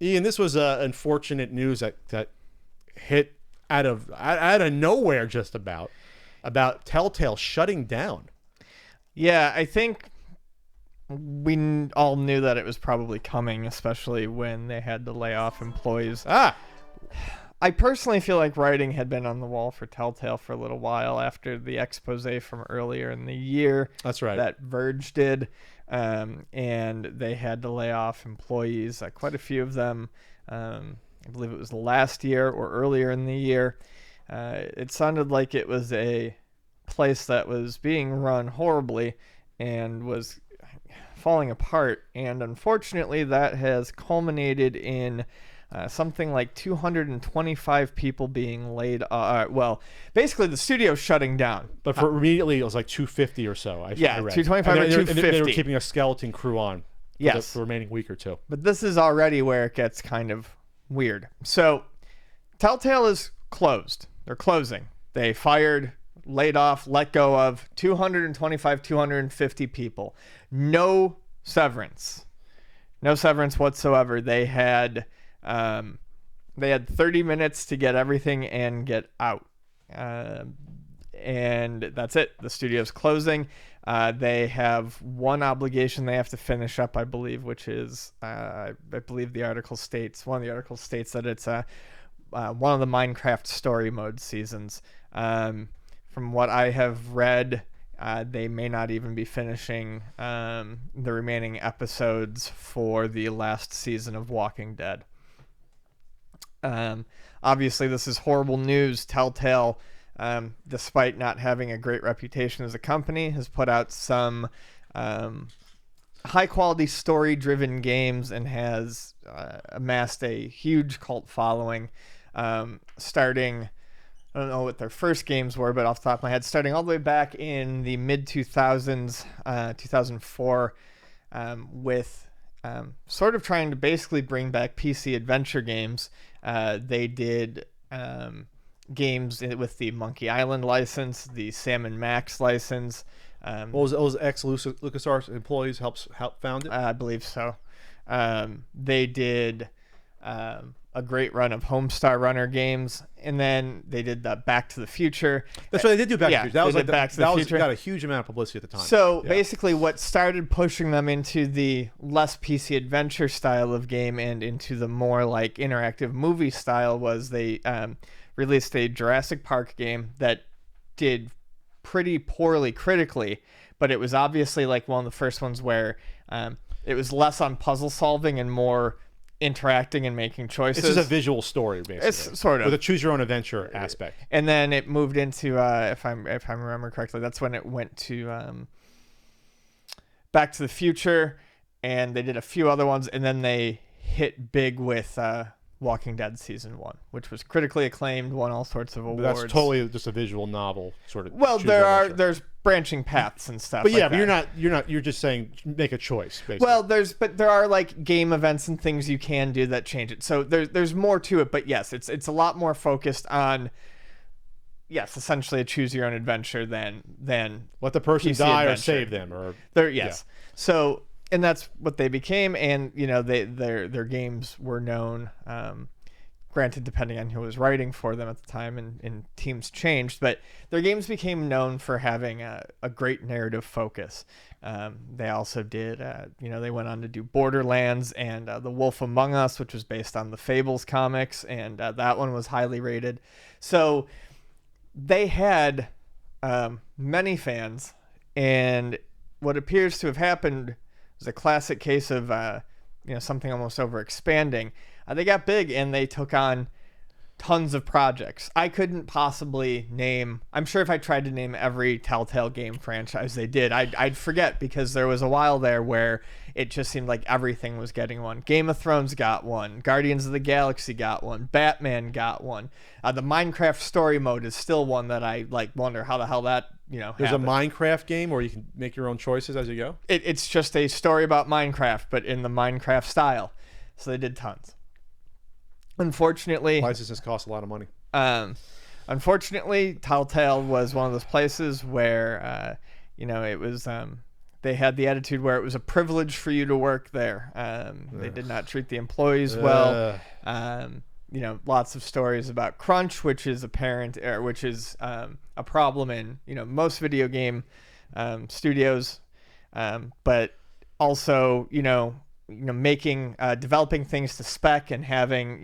Ian, this was unfortunate news that hit out of nowhere, just about Telltale shutting down. Yeah, I think all knew that it was probably coming, especially when they had to lay off employees. I personally feel like writing had been on the wall for Telltale for a little while after the expose from earlier in the year. That's right. That Verge did. And they had to lay off employees, quite a few of them. I believe it was last year or earlier in the year. It sounded like it was a place that was being run horribly and was falling apart. And unfortunately, that has culminated in something like 225 people being laid well, basically the studio shutting down. But for immediately, it was like 250 or so. I read. 225 or 250. They were keeping a skeleton crew on for the remaining week or two. But this is already where it gets kind of weird. So Telltale is closed. They're closing. They fired, laid off, let go of 225, 250 people. No severance. No severance whatsoever. They had 30 minutes to get everything and get out. And that's it. The studio's closing. They have one obligation they have to finish up, I believe, which is, I believe one of the articles states that it's one of the Minecraft story mode seasons. From what I have read, they may not even be finishing the remaining episodes for the last season of Walking Dead. Obviously, this is horrible news. Telltale, despite not having a great reputation as a company, has put out some high-quality story-driven games and has amassed a huge cult following, starting... I don't know what their first games were, but off the top of my head, starting all the way back in the mid-2000s, 2004, with sort of trying to basically bring back PC adventure games. They did games with the Monkey Island license, the Sam & Max license. What was those ex-LucasArts employees helped found it? I believe so. They did... a great run of Homestar Runner games, and then they did the Back to the Future. That's right, they did do Back to the Future. That was like Back to the Future. Got a huge amount of publicity at the time. So basically, what started pushing them into the less PC adventure style of game and into the more like interactive movie style was they released a Jurassic Park game that did pretty poorly critically, but it was obviously like one of the first ones where it was less on puzzle solving and more interacting and making choices. It's just a visual story, basically. It's sort of with a choose your own adventure aspect. And then it moved into, if I remember correctly, that's when it went to Back to the Future, and they did a few other ones, and then they hit big with Walking Dead Season 1, which was critically acclaimed, won all sorts of awards. But that's totally just a visual novel sort of. Well, there's branching paths and stuff. But yeah, but you're just saying make a choice, basically. Well, there are like game events and things you can do that change it. So there's more to it, but yes, it's a lot more focused on essentially a choose your own adventure than let the person PC die adventure. Or save them or So, and that's what they became, and their games were known. Granted, depending on who was writing for them at the time, and teams changed, but their games became known for having a great narrative focus. They also did, they went on to do Borderlands and The Wolf Among Us, which was based on the Fables comics, and that one was highly rated. So they had many fans, and what appears to have happened was a classic case of something almost overexpanding. They got big and they took on tons of projects. I couldn't possibly name... I'm sure if I tried to name every Telltale game franchise they did, I'd forget, because there was a while there where it just seemed like everything was getting one. Game of Thrones got one. Guardians of the Galaxy got one. Batman got one. The Minecraft story mode is still one that I wonder how the hell that There's happened. a Minecraft game where you can make your own choices as you go? It's just a story about Minecraft, but in the Minecraft style. So they did tons. Unfortunately, licenses cost a lot of money. Unfortunately, Telltale was one of those places where, it was They had the attitude where it was a privilege for you to work there. They did not treat the employees well. Lots of stories about crunch, which is a problem in most video game studios, but also making developing things to spec and having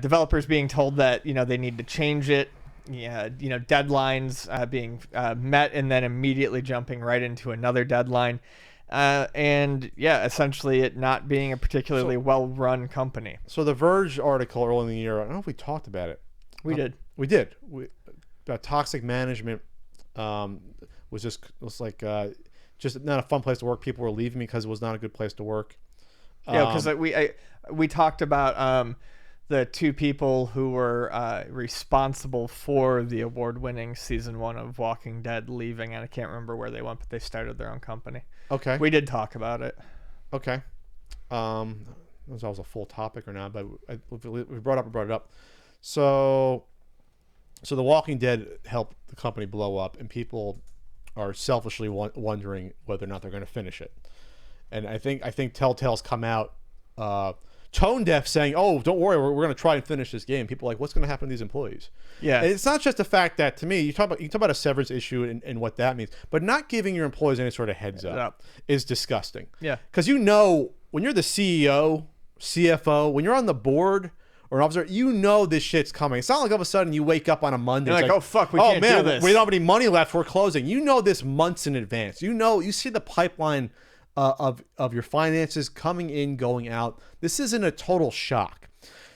developers being told that they need to change it. Deadlines being met and then immediately jumping right into another deadline. Essentially it not being a particularly well-run company. So the Verge article early in the year, I don't know if we talked about it. We did. About toxic management was just not a fun place to work. People were leaving because it was not a good place to work. Yeah, because we talked about the two people who were responsible for the award-winning season 1 of Walking Dead leaving, and I can't remember where they went, but they started their own company. Okay. We did talk about it. Okay. That was always a full topic or not, but we brought it up. So the Walking Dead helped the company blow up, and people are selfishly wondering whether or not they're going to finish it. And I think Telltale's come out tone deaf saying, oh, don't worry, we're going to try and finish this game. People are like, what's going to happen to these employees? Yeah. And it's not just the fact that, to me, you talk about a severance issue and what that means, but not giving your employees any sort of heads up is disgusting. Yeah. Because when you're the CEO, CFO, when you're on the board or an officer, this shit's coming. It's not like all of a sudden you wake up on a Monday. You're like, oh, fuck, we can't do this. We don't have any money left, we're closing. This months in advance. You see the pipeline of your finances coming in, going out. This isn't a total shock.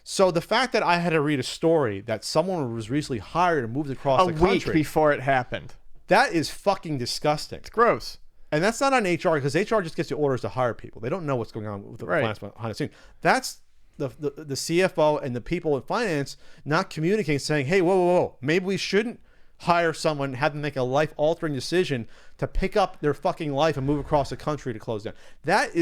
So the fact that I had to read a story that someone was recently hired and moved across the country a week before it happened, that is fucking disgusting. It's gross. And that's not on HR, because HR just gets the orders to hire people. They don't know what's going on with the finance behind the scenes. That's the CFO and the people in finance not communicating, saying, hey, whoa, maybe we shouldn't hire someone, have them make a life-altering decision to pick up their fucking life and move across the country to close down. That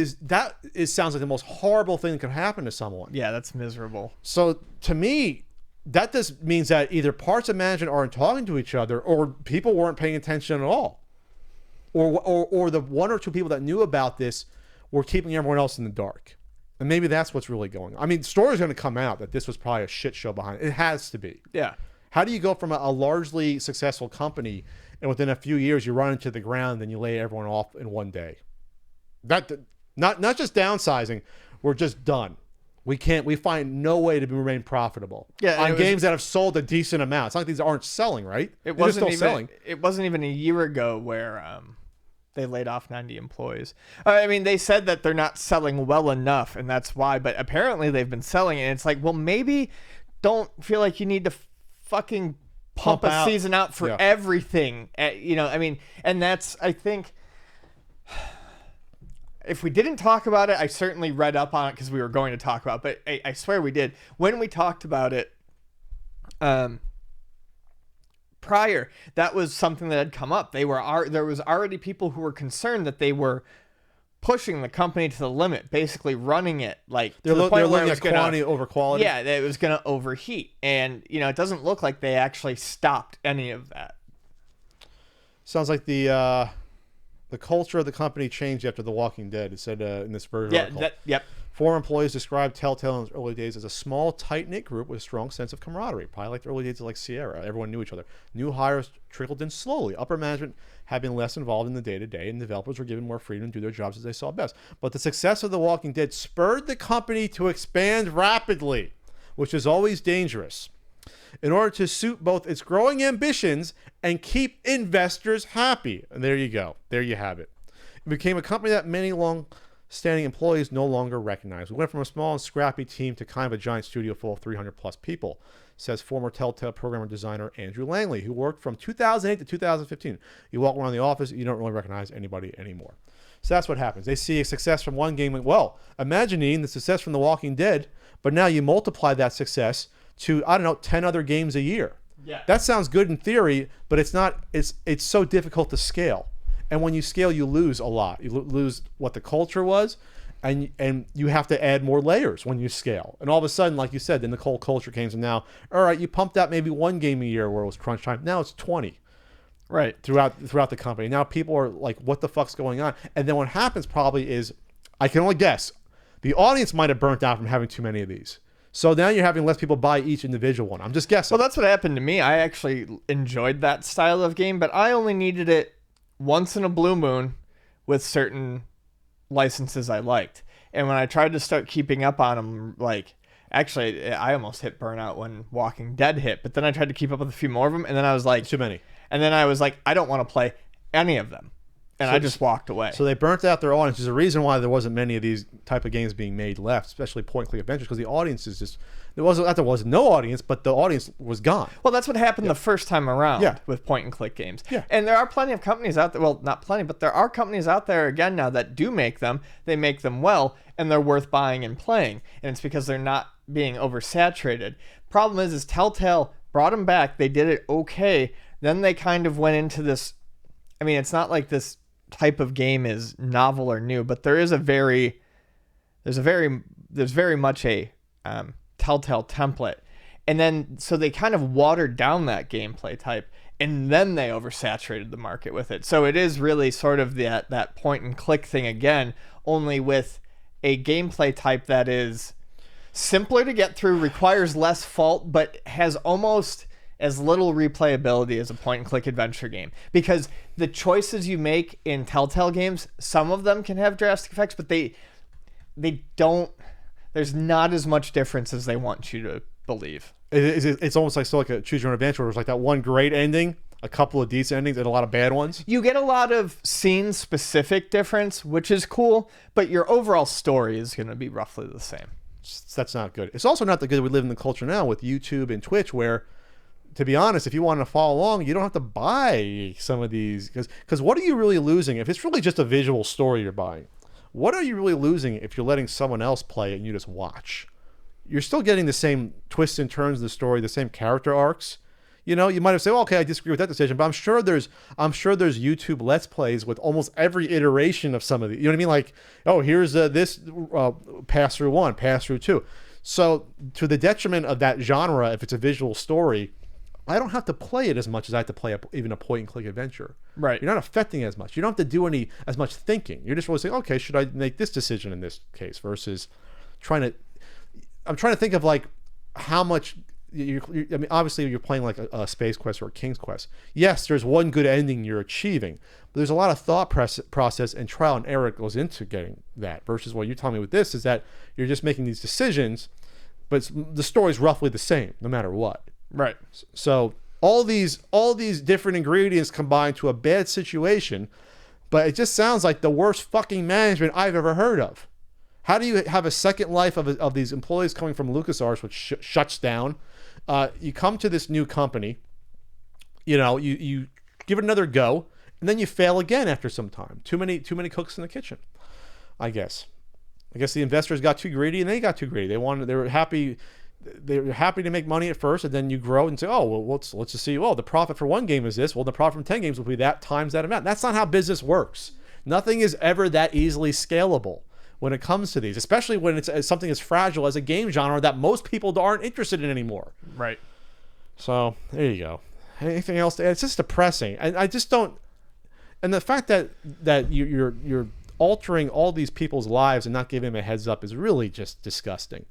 sounds like the most horrible thing that could happen to someone. Yeah, that's miserable. So to me, that just means that either parts of management aren't talking to each other, or people weren't paying attention at all, or the one or two people that knew about this were keeping everyone else in the dark. And maybe that's what's really going on. I mean, stories are going to come out that this was probably a shit show behind it. It has to be. Yeah. How do you go from a largely successful company and within a few years you run into the ground and you lay everyone off in one day? That not just downsizing, we're just done. We find no way to remain profitable. Yeah, on games that have sold a decent amount. It's not like these aren't selling, right? It wasn't even a year ago where they laid off 90 employees. I mean, they said that they're not selling well enough, and that's why. But apparently they've been selling it. And it's like, well, maybe don't feel like you need to fucking pump a season out for everything. I mean, and that's, I think, if we didn't talk about it, I certainly read up on it because we were going to talk about it, but I swear we did. When we talked about it prior, that was something that had come up. There was already people who were concerned that they were pushing the company to the limit, basically running it like they're looking at quantity over quality. Yeah, that it was going to overheat, and it doesn't look like they actually stopped any of that. Sounds like the culture of the company changed after The Walking Dead. It said in this Verge article. Yep. Former employees described Telltale in its early days as a small, tight-knit group with a strong sense of camaraderie. Probably like the early days of like Sierra. Everyone knew each other. New hires trickled in slowly. Upper management had been less involved in the day-to-day, and developers were given more freedom to do their jobs as they saw best. But the success of The Walking Dead spurred the company to expand rapidly, which is always dangerous, in order to suit both its growing ambitions and keep investors happy. And there you go. There you have it. It became a company that many long-standing employees no longer recognize. We went from a small and scrappy team to kind of a giant studio full of 300 plus people, says former Telltale programmer and designer Andrew Langley, who worked from 2008 to 2015. You walk around the office, you don't really recognize anybody anymore. So that's what happens. They see a success from one game. Well, imagining the success from The Walking Dead, but now you multiply that success to, 10 other games a year. Yeah. That sounds good in theory, but it's not. It's so difficult to scale. And when you scale, you lose a lot. You lose what the culture was, and you have to add more layers when you scale. And all of a sudden, like you said, then the whole culture came. And now, all right, you pumped out maybe one game a year where it was crunch time. Now it's 20. Right. throughout the company. Now people are like, what the fuck's going on? And then what happens probably is, I can only guess, the audience might have burnt out from having too many of these. So now you're having less people buy each individual one. I'm just guessing. Well, that's what happened to me. I actually enjoyed that style of game, but I only needed it once in a blue moon with certain licenses I liked. And when I tried to start keeping up on them, like, actually, I almost hit burnout when Walking Dead hit, but then I tried to keep up with a few more of them, and then I was like, too many. And then I was like, I don't want to play any of them. And I just walked away. So they burnt out their audience. There's a reason why there wasn't many of these type of games being made left, especially point-and-click adventures, because the audience is just, there was no audience, but the audience was gone. Well, that's what happened the first time around with point-and-click games. Yeah. And there are plenty of companies out there, well, not plenty, but there are companies out there, again, now that do make them. They make them well, and they're worth buying and playing. And it's because they're not being oversaturated. Problem is Telltale brought them back. They did it okay. Then they kind of went into this, I mean, it's not like this type of game is novel or new, but there's very much a Telltale template. And then, so they kind of watered down that gameplay type, and then they oversaturated the market with it. So it is really sort of that point and click thing again, only with a gameplay type that is simpler to get through, requires less fault, but has almost as little replayability as a point-and-click adventure game. Because the choices you make in Telltale games, some of them can have drastic effects, but they don't... There's not as much difference as they want you to believe. It's almost like a choose your own adventure, where it's like that one great ending, a couple of decent endings, and a lot of bad ones. You get a lot of scene-specific difference, which is cool, but your overall story is going to be roughly the same. That's not good. It's also not the good we live in the culture now with YouTube and Twitch, where, to be honest, if you want to follow along, you don't have to buy some of these, because what are you really losing if it's really just a visual story you're buying? What are you really losing if you're letting someone else play it and you just watch? You're still getting the same twists and turns of the story, the same character arcs. You know, you might have said, well, okay, I disagree with that decision, but I'm sure there's YouTube Let's Plays with almost every iteration of some of the, you know what I mean? Like, oh, here's this pass through 1, pass through 2. So to the detriment of that genre, if it's a visual story, I don't have to play it as much as I have to play even a point-and-click adventure. Right. You're not affecting it as much. You don't have to do as much thinking. You're just really saying, okay, should I make this decision in this case versus I'm trying to think of like how much, I mean, obviously you're playing like a Space Quest or a King's Quest. Yes, there's one good ending you're achieving, but there's a lot of thought process and trial and error that goes into getting that versus what you're telling me with this is that you're just making these decisions, but the story's roughly the same no matter what. Right. So all these different ingredients combine to a bad situation, but it just sounds like the worst fucking management I've ever heard of. How do you have a second life of these employees coming from LucasArts, which shuts down? You come to this new company, you know, you give it another go, and then you fail again after some time. Too many cooks in the kitchen, I guess. I guess the investors got too greedy, and they got too greedy. They were happy to make money at first, and then you grow and say, oh, well, let's just see. Well, the profit for one game is this. Well, the profit from 10 games will be that times that amount. That's not how business works. Nothing is ever that easily scalable when it comes to these, especially when it's something as fragile as a game genre that most people aren't interested in anymore. Right. So there you go. Anything else to add? It's just depressing. I just don't. And the fact that you're altering all these people's lives and not giving them a heads up is really just disgusting.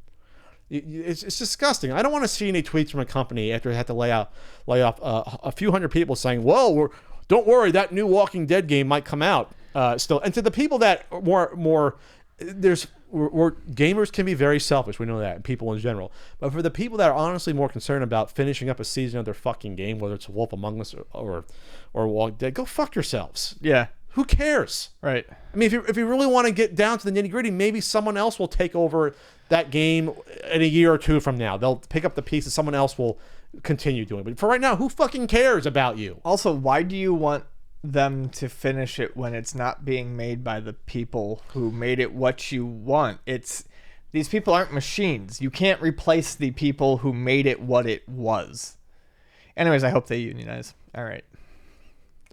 It's disgusting. I don't want to see any tweets from a company after they had to lay off a few hundred people saying, "Whoa, don't worry, that new Walking Dead game might come out still." And to the people that are more gamers can be very selfish. We know that, and people in general. But for the people that are honestly more concerned about finishing up a season of their fucking game, whether it's Wolf Among Us or Walking Dead, go fuck yourselves. Yeah. Who cares? Right. I mean, if you really want to get down to the nitty gritty, maybe someone else will take over that game in a year or two from now. They'll pick up the pieces. Someone else will continue doing it. But for right now, who fucking cares about you? Also, why do you want them to finish it when it's not being made by the people who made it what you want? These people aren't machines. You can't replace the people who made it what it was. Anyways, I hope they unionize. All right.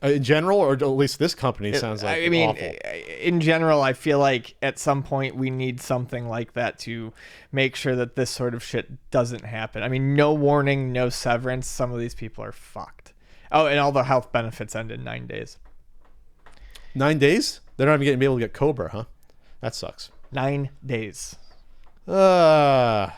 In general, or at least this company sounds like awful. In general, I feel like at some point we need something like that to make sure that this sort of shit doesn't happen. I mean, no warning, no severance. Some of these people are fucked. Oh, and all the health benefits end in 9 days. 9 days? They're not even getting able to get Cobra, huh? That sucks. 9 days. God.